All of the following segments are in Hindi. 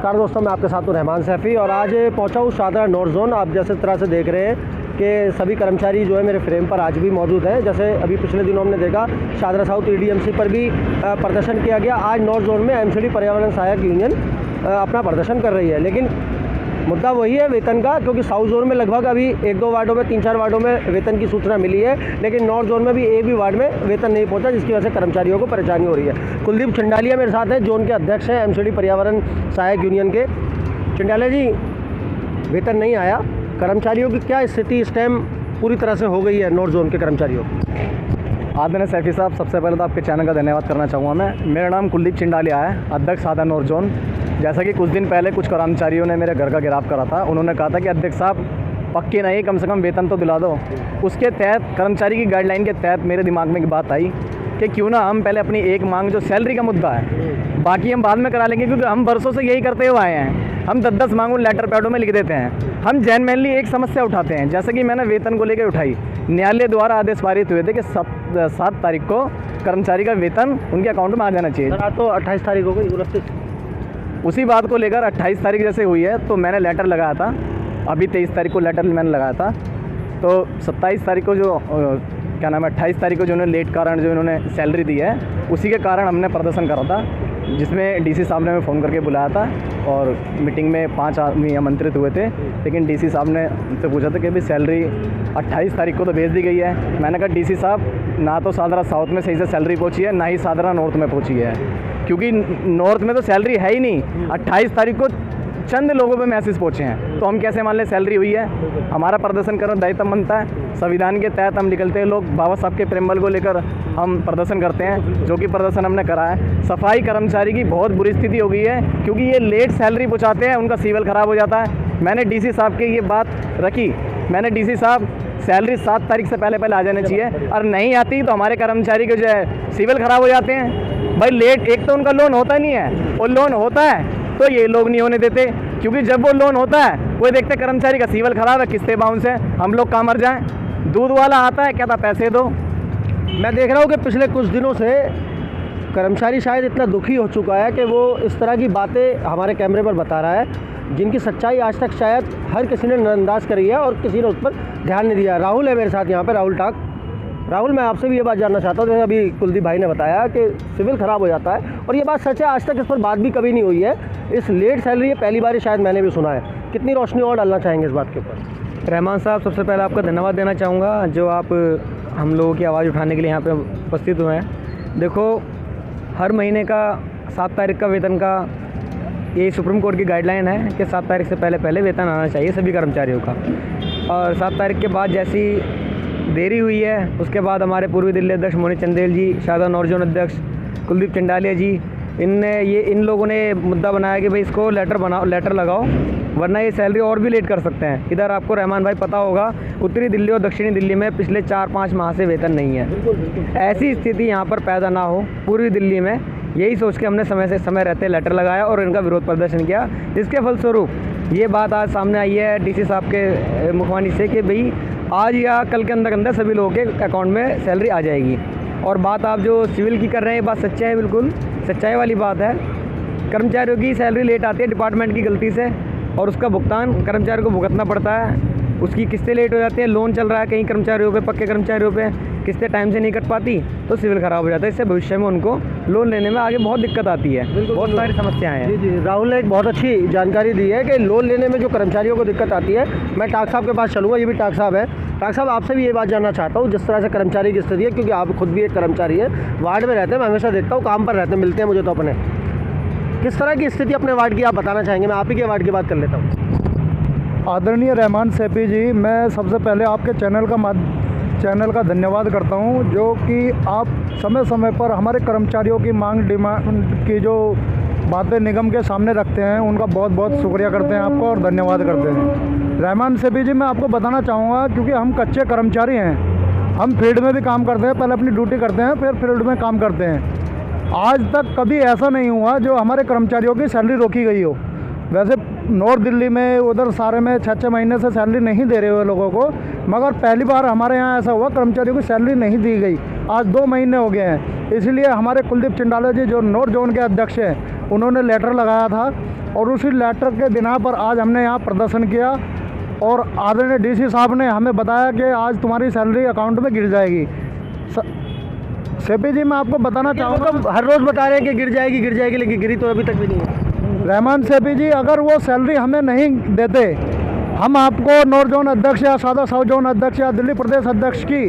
नमस्कार दोस्तों, मैं आपके साथ हूँ रहमान सैफ़ी और आज पहुँचा हूँ शाहदरा नॉर्थ जोन। आप जैसे तरह से देख रहे हैं कि सभी कर्मचारी जो है मेरे फ्रेम पर आज भी मौजूद हैं। जैसे अभी पिछले दिनों हमने देखा शाहदरा साउथ ईडीएमसी पर भी प्रदर्शन किया गया। आज नॉर्थ जोन में एमसीडी पर्यावरण सहायक यूनियन अपना प्रदर्शन कर रही है, लेकिन मुद्दा वही है वेतन का, क्योंकि साउथ जोन में लगभग अभी 1-2 वार्डों में 3-4 वार्डों में वेतन की सूचना मिली है, लेकिन नॉर्थ जोन में भी एक भी वार्ड में वेतन नहीं पहुंचा, जिसकी वजह से कर्मचारियों को परेशानी हो रही है। कुलदीप चंडालिया मेरे साथ हैं, जोन के अध्यक्ष हैं एमसीडी पर्यावरण सहायक यूनियन के। चंडालिया जी, वेतन नहीं आया, कर्मचारियों की क्या स्थिति इस टाइम पूरी तरह से हो गई है नॉर्थ जोन के कर्मचारियों की? आदरणीय सैफी साहब, सबसे पहले तो आपके चैनल का धन्यवाद करना चाहूँगा मैं। मेरा नाम कुलदीप चिंडालिया है, अध्यक्ष शाहदरा नॉर्थ जोन। जैसा कि कुछ दिन पहले कुछ कर्मचारियों ने मेरे घर का घेराव करा था। उन्होंने कहा था कि अध्यक्ष साहब पक्की नहीं, कम से कम वेतन तो दिला दो। उसके तहत कर्मचारी की गाइडलाइन के तहत मेरे दिमाग में एक बात आई कि क्यों ना हम पहले अपनी एक मांग, जो सैलरी का मुद्दा है, बाकी हम बाद में करा लेंगे, क्योंकि हम बरसों से यही करते हुए आए हैं। हम 10-10 मांगों लेटर पैडों में लिख देते हैं। हम जेन्युइनली एक समस्या उठाते हैं, जैसे कि मैंने वेतन को लेकर उठाई। न्यायालय द्वारा आदेश पारित हुए थे कि 7 तारीख को कर्मचारी का वेतन उनके अकाउंट में आ जाना चाहिए। आज तो 28 तारीख हो गई, 29। उसी बात को लेकर 28 तारीख जैसे हुई है तो मैंने लेटर लगाया था। अभी 23 तारीख को लेटर मैंने लगाया था, तो 27 तारीख को जो 28 तारीख को जो उन्होंने लेट कारण जो इन्होंने सैलरी दी है, उसी के कारण हमने प्रदर्शन करा था, जिसमें डीसी साहब ने हमें फ़ोन करके बुलाया था और मीटिंग में 5 आदमी आमंत्रित हुए थे। लेकिन डीसी साहब ने उनसे पूछा था कि भाई सैलरी 28 तारीख को तो भेज दी गई है। मैंने कहा डीसी साहब, ना तो शाहदरा साउथ में सही से सैलरी पहुंची है, ना ही शाहदरा नॉर्थ में पहुंची है, क्योंकि नॉर्थ में तो सैलरी है ही नहीं। 28 तारीख को चंद लोगों पे मैसेज पहुँचे हैं, तो हम कैसे मान लें सैलरी हुई है? हमारा प्रदर्शन करना दायित्व बनता है। संविधान के तहत हम निकलते हैं, लोग बाबा साहब के प्रेमबल को लेकर हम प्रदर्शन करते हैं, जो कि प्रदर्शन हमने करा है। सफाई कर्मचारी की बहुत बुरी स्थिति हो गई है, क्योंकि ये लेट सैलरी पहुँचाते हैं, उनका सिविल ख़राब हो जाता है। मैंने डीसी साहब की ये बात रखी, मैंने डीसी साहब सैलरी 7 तारीख से पहले आ जानी चाहिए, और नहीं आती तो हमारे कर्मचारी के जो है सिविल ख़राब हो जाते हैं। भाई लेट, एक तो उनका लोन होता नहीं है, और लोन होता है तो ये लोग नहीं होने देते, क्योंकि जब वो लोन होता है वो देखते कर्मचारी का सिविल खराब है, किस्तें बाउंस है, हम लोग कहाँ मर जाएं। दूध वाला आता है, कहता पैसे दो। मैं देख रहा हूँ कि पिछले कुछ दिनों से कर्मचारी शायद इतना दुखी हो चुका है कि वो इस तरह की बातें हमारे कैमरे पर बता रहा है, जिनकी सच्चाई आज तक शायद हर किसी ने नज़रअंदाज करी है और किसी ने उस पर ध्यान नहीं दिया। राहुल है मेरे साथ यहाँ पे, राहुल टाक। राहुल, मैं आपसे भी ये बात जानना चाहता हूँ, जैसे अभी कुलदीप भाई ने बताया कि सिविल ख़राब हो जाता है, और ये बात सच है, आज तक इस पर बात भी कभी नहीं हुई है। इस लेट सैलरी ये पहली बार शायद मैंने भी सुना है। कितनी रोशनी और डालना चाहेंगे इस बात के ऊपर? रहमान साहब, सबसे पहले आपका धन्यवाद देना चाहूँगा, जो आप हम लोगों की आवाज़ उठाने के लिए यहाँ पे उपस्थित हुए हैं। देखो, हर महीने का 7 तारीख का वेतन का ये सुप्रीम कोर्ट की गाइडलाइन है कि 7 तारीख से पहले वेतन आना चाहिए सभी कर्मचारियों का, और 7 तारीख के बाद जैसी देरी हुई है, उसके बाद हमारे पूर्वी दिल्ली अध्यक्ष मोनी चंदेल जी, शाहदरा नॉर्थ जोन अध्यक्ष कुलदीप चंडालिया जी, इन लोगों ने मुद्दा बनाया कि भाई इसको लेटर लगाओ, वरना ये सैलरी और भी लेट कर सकते हैं। इधर आपको रहमान भाई पता होगा, उत्तरी दिल्ली और दक्षिणी दिल्ली में पिछले 4-5 माह से वेतन नहीं है। ऐसी स्थिति यहाँ पर पैदा ना हो पूर्वी दिल्ली में, यही सोच के हमने समय रहते लेटर लगाया और इनका विरोध प्रदर्शन किया, जिसके फलस्वरूप ये बात आज सामने आई है डीसी साहब के मुखवाणी से कि भाई आज या कल के अंदर सभी लोगों के अकाउंट में सैलरी आ जाएगी। और बात आप जो सिविल की कर रहे हैं, ये बात सच्चाई है, बिल्कुल सच्चाई वाली बात है। कर्मचारियों की सैलरी लेट आती है डिपार्टमेंट की गलती से, और उसका भुगतान कर्मचारियों को भुगतना पड़ता है। उसकी किस्तें लेट हो जाती है, लोन चल रहा है कई कर्मचारियों पे, पक्के कर्मचारियों पे किस्तें टाइम से नहीं कट पाती तो सिविल ख़राब हो जाता है। इससे भविष्य में उनको लोन लेने में आगे बहुत दिक्कत आती है, बहुत सारी समस्याएं हैं। जी, राहुल ने एक बहुत अच्छी जानकारी दी है कि लोन लेने में जो कर्मचारियों को दिक्कत आती है। मैं टाक साहब के पास चलूँगा, ये भी टाक साहब है। टाक साहब, आपसे भी ये बात जानना चाहता हूँ, जिस तरह से कर्मचारी की स्थिति है, क्योंकि आप खुद भी एक कर्मचारी है, वार्ड में रहते हैं, मैं हमेशा देखता हूँ, काम पर रहते हैं, मिलते हैं मुझे तो अपने। किस तरह की स्थिति अपने वार्ड की आप बताना चाहेंगे? मैं आप ही के वार्ड की बात कर लेता हूँ। आदरणीय रहमान सैफी जी, मैं सबसे पहले आपके चैनल का धन्यवाद करता हूं, जो कि आप समय समय पर हमारे कर्मचारियों की डिमांड की जो बातें निगम के सामने रखते हैं, उनका बहुत बहुत शुक्रिया करते हैं आपको और धन्यवाद करते हैं। रहमान सैफी जी, मैं आपको बताना चाहूँगा, क्योंकि हम कच्चे कर्मचारी हैं, हम फील्ड में भी काम करते हैं, पहले अपनी ड्यूटी करते हैं, फिर फील्ड में काम करते हैं। आज तक कभी ऐसा नहीं हुआ जो हमारे कर्मचारियों की सैलरी रोकी गई हो। वैसे नॉर्थ दिल्ली में उधर सारे में 6-6 महीने से सैलरी नहीं दे रहे हुए लोगों को, मगर पहली बार हमारे यहाँ ऐसा हुआ कर्मचारियों को सैलरी नहीं दी गई। आज 2 महीने हो गए हैं। इसलिए हमारे कुलदीप चिंडालिया जी जो नॉर्थ जोन के अध्यक्ष हैं, उन्होंने लेटर लगाया था और उसी लेटर के बिना पर आज हमने यहाँ प्रदर्शन किया और आदरणीय डीसी साहब ने हमें बताया कि आज तुम्हारी सैलरी अकाउंट में गिर जाएगी। सेपी जी, मैं आपको बताना चाहूँगा, मतलब हर रोज़ बता रहे हैं कि गिर जाएगी, लेकिन गिरी तो अभी तक भी नहीं है। रहमान सेपी जी, अगर वो सैलरी हमें नहीं देते, हम आपको नॉर्थ जोन अध्यक्ष या सादा साउथ जोन अध्यक्ष या दिल्ली प्रदेश अध्यक्ष की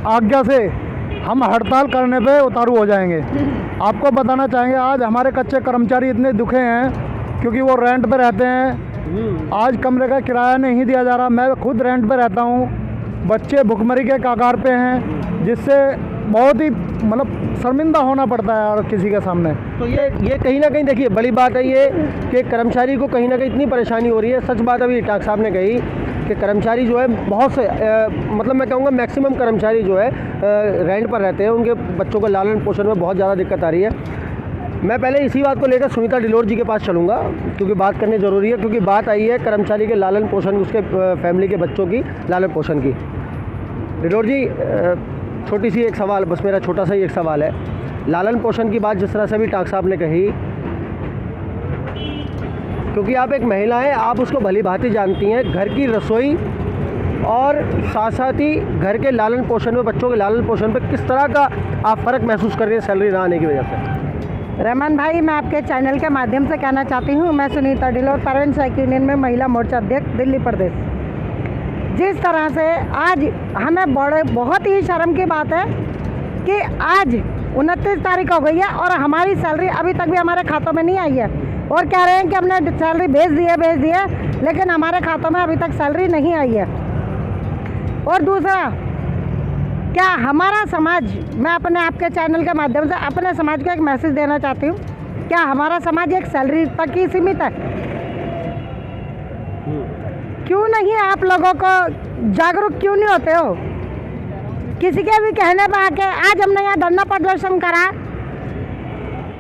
आज्ञा से हम हड़ताल करने पे उतारू हो जाएंगे। आपको बताना चाहेंगे, आज हमारे कच्चे कर्मचारी इतने दुखे हैं क्योंकि वो रेंट पे रहते हैं। आज कमरे का किराया नहीं दिया जा रहा। मैं खुद रेंट पे रहता हूँ, बच्चे भुखमरी के कगार पे हैं, जिससे बहुत ही मतलब शर्मिंदा होना पड़ता है यार किसी के सामने। तो ये कहीं ना कहीं देखिए बड़ी बात है ये कि कर्मचारी को कहीं ना कहीं इतनी परेशानी हो रही है। सच बात अभी टाक साहब ने कही कि कर्मचारी जो है बहुत से मतलब मैं कहूँगा मैक्सिमम कर्मचारी जो है रेंट पर रहते हैं, उनके बच्चों को लालन पोषण में बहुत ज़्यादा दिक्कत आ रही है। मैं पहले इसी बात को लेकर सुनीता डिलोर जी के पास चलूँगा क्योंकि बात करनी ज़रूरी है, क्योंकि बात आई है कर्मचारी के लालन पोषण, उसके फैमिली के बच्चों की लालन पोषण की। डिलोर जी, छोटी सी एक सवाल, बस मेरा छोटा सा ही एक सवाल है। लालन पोषण की बात जिस तरह से भी टाक साहब ने कही, क्योंकि आप एक महिला हैं, आप उसको भली भांति जानती हैं, घर की रसोई और साथ साथ ही घर के लालन पोषण में, बच्चों के लालन पोषण पे किस तरह का आप फ़र्क महसूस कर रही हैं सैलरी ना आने की वजह से? रहमान भाई, मैं आपके चैनल के माध्यम से कहना चाहती हूँ, मैं सुनीता डिलोर परवीन साइकिल यूनियन में महिला मोर्चा अध्यक्ष दिल्ली प्रदेश। जिस तरह से आज हमें बहुत ही शर्म की बात है कि आज 29 तारीख हो गई है और हमारी सैलरी अभी तक भी हमारे खातों में नहीं आई है, और कह रहे हैं कि हमने सैलरी भेज दी है, लेकिन हमारे खातों में अभी तक सैलरी नहीं आई है। और दूसरा, क्या हमारा समाज, मैं अपने आपके चैनल के माध्यम से अपने समाज को एक मैसेज देना चाहती हूँ, क्या हमारा समाज एक सैलरी तक ही सीमित है? क्यों नहीं आप लोगों को जागरूक क्यों नहीं होते हो? किसी के भी कहने पर आके आज हमने यहाँ धरना प्रदर्शन करा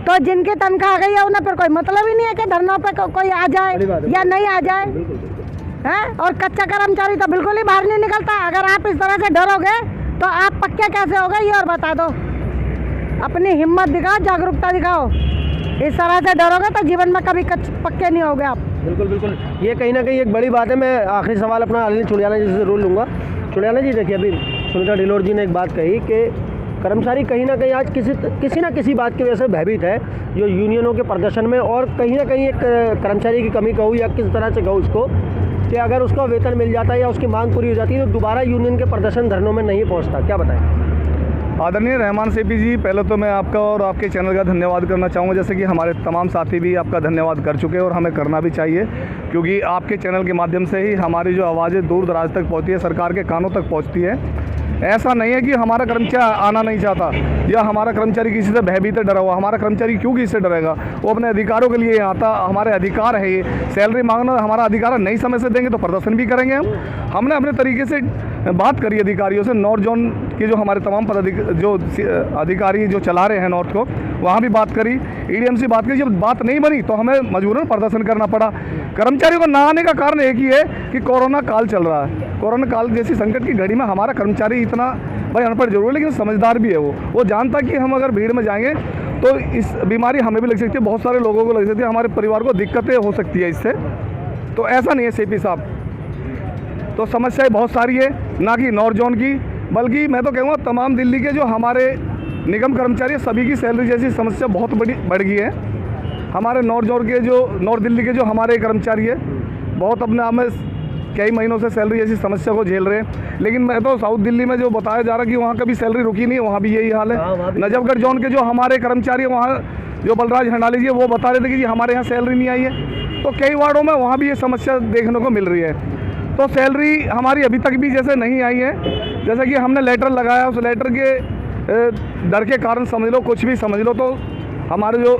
तो जिनकी तनख्वाह आ गई है उन्हें फिर कोई मतलब ही नहीं है कि धरनों पे कोई आ जाए या नहीं आ जाए हैं। और कच्चा कर्मचारी तो बिल्कुल ही बाहर नहीं निकलता। अगर आप इस तरह से डरोगे तो आप पक्के कैसे हो गए ये और बता दो। अपनी हिम्मत दिखाओ, जागरूकता दिखाओ। इस तरह से डरोगे तो जीवन में कभी पक्के नहीं होगे आप। बिल्कुल बिल्कुल, ये कहीं ना कहीं एक बड़ी बात है। मैं आखिरी सवाल अपना अनिल चुड़ियाना जी से ज़रूर लूँगा। चुड़ियाना जी, देखिए अभी सुनीता डिलोर जी ने एक बात कही कि कर्मचारी कहीं ना कहीं आज किसी ना किसी बात की वजह से भयभीत है, जो यूनियनों के प्रदर्शन में, और कहीं ना कहीं एक कर्मचारी की कमी कहूँ या किस तरह से कहूँ उसको, कि अगर उसको वेतन मिल जाता है या उसकी मांग पूरी हो जाती है तो दोबारा यूनियन के प्रदर्शन धरनों में नहीं पहुँचता। क्या बताएं? आदरणीय रहमान सेपी जी, पहले तो मैं आपका और आपके चैनल का धन्यवाद करना चाहूँगा, जैसे कि हमारे तमाम साथी भी आपका धन्यवाद कर चुके हैं और हमें करना भी चाहिए, क्योंकि आपके चैनल के माध्यम से ही हमारी जो आवाज़ें दूर दराज तक पहुँचती है, सरकार के कानों तक पहुँचती है। ऐसा नहीं है कि हमारा कर्मचारी आना नहीं चाहता या हमारा कर्मचारी किसी से भयभीत डरा हुआ। हमारा कर्मचारी क्यों किसी से डरेगा? वो अपने अधिकारों के लिए आता, हमारे अधिकार है, ये सैलरी मांगना हमारा अधिकार है। नहीं समय से देंगे तो प्रदर्शन भी करेंगे हमने अपने तरीके से बात करी अधिकारियों से। नॉर्थ जोन के जो हमारे तमाम अधिकारी जो चला रहे हैं नॉर्थ को, वहाँ भी बात करी, EDM से बात करी। जब बात नहीं बनी तो हमें मजबूरन प्रदर्शन करना पड़ा। कर्मचारियों को ना आने का कारण एक ही है कि कोरोना काल चल रहा है। कोरोना काल जैसी संकट की घड़ी में हमारा कर्मचारी इतना भाई अनपढ़ जरूर है लेकिन समझदार भी है। वो जानता कि हम अगर भीड़ में जाएंगे तो इस बीमारी हमें भी लग सकती है, बहुत सारे लोगों को लग सकती है, हमारे परिवार को दिक्कतें हो सकती है इससे। तो ऐसा नहीं है CP साहब, तो समस्याएं बहुत सारी है, ना कि नॉर्थ जोन की, बल्कि मैं तो कहूँगा तमाम दिल्ली के जो हमारे निगम कर्मचारी सभी की सैलरी जैसी समस्या बहुत बढ़ गई है। हमारे नॉर्थ जोन के जो नॉर्थ दिल्ली के जो हमारे कर्मचारी है बहुत अपने आप में कई महीनों से सैलरी जैसी समस्या को झेल रहे हैं। लेकिन मैं तो साउथ दिल्ली में जो बताया जा रहा कि वहाँ कभी सैलरी रुकी नहीं है, वहाँ भी यही हाल है। नजफगढ़ जोन के जो हमारे कर्मचारी हैं वहाँ जो बलराज हंडाली जी वो बता रहे थे कि हमारे यहाँ सैलरी नहीं आई है। तो कई वार्डों में वहाँ भी ये समस्या देखने को मिल रही है। तो सैलरी हमारी अभी तक भी जैसे नहीं आई है, जैसे कि हमने लेटर लगाया, उस लेटर के डर के कारण समझ लो, कुछ भी समझ लो, तो हमारे जो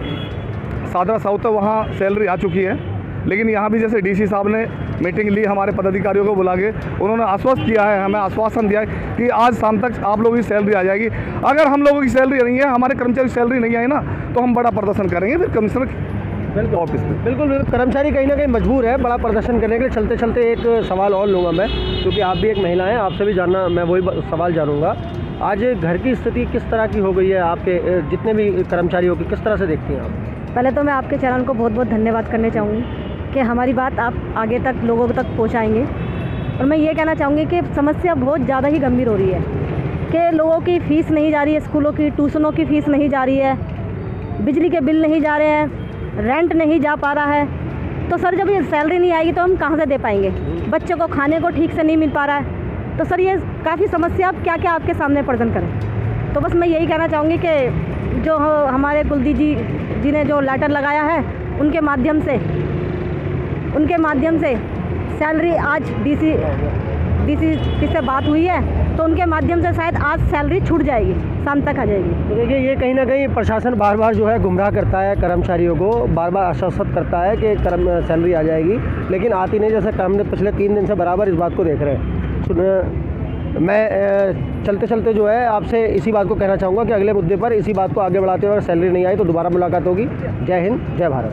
सादरा साउथ है वहाँ सैलरी आ चुकी है। लेकिन यहाँ भी जैसे DC साहब ने मीटिंग ली, हमारे पदाधिकारियों को बुला के उन्होंने आश्वस्त किया है, हमें आश्वासन दिया है कि आज शाम तक आप लोगों की सैलरी आ जाएगी। अगर हम लोगों की सैलरी नहीं है, हमारे कर्मचारी की सैलरी नहीं आई ना, तो हम बड़ा प्रदर्शन करेंगे फिर कमिश्नर ऑफिस में। बिल्कुल, कर्मचारी कहीं ना कहीं मजबूर है बड़ा प्रदर्शन करने के लिए। चलते चलते एक सवाल और लूँगा मैं, क्योंकि आप भी एक महिला हैं, आपसे भी जानना, मैं वही सवाल जानूँगा। आज घर की स्थिति किस तरह की हो गई है? आपके जितने भी कर्मचारियों की किस तरह से देखती हैं आप? पहले तो मैं आपके चैनल को बहुत बहुत धन्यवाद करने चाहूँगी कि हमारी बात आप आगे तक लोगों तक पहुँचाएंगे। और मैं ये कहना चाहूँगी कि समस्या बहुत ज़्यादा ही गंभीर हो रही है कि लोगों की फ़ीस नहीं जा रही है, स्कूलों की ट्यूशनों की फ़ीस नहीं जा रही है, बिजली के बिल नहीं जा रहे हैं, रेंट नहीं जा पा रहा है। तो सर जब ये सैलरी नहीं आएगी तो हम कहाँ से दे पाएंगे? बच्चों को खाने को ठीक से नहीं मिल पा रहा है। तो सर ये काफ़ी समस्या आप क्या क्या आपके सामने प्रेजेंट करें। तो बस मैं यही कहना चाहूँगी कि जो हमारे कुलदीप जी ने जो लेटर लगाया है उनके माध्यम से सैलरी आज डीसी से बात हुई है तो उनके माध्यम से शायद आज सैलरी छूट जाएगी, शाम तक आ जाएगी। तो देखिए ये कहीं ना कहीं प्रशासन बार बार जो है गुमराह करता है, कर्मचारियों को बार बार आश्वस्त करता है कि सैलरी आ जाएगी, लेकिन आती नहीं। जैसे हमने पिछले 3 दिन से बराबर इस बात को देख रहे हैं। मैं चलते चलते जो है आपसे इसी बात को कहना चाहूँगा कि अगले मुद्दे पर इसी बात को आगे बढ़ाते हुए अगर सैलरी नहीं आई तो दोबारा मुलाकात होगी। जय हिंद, जय भारत।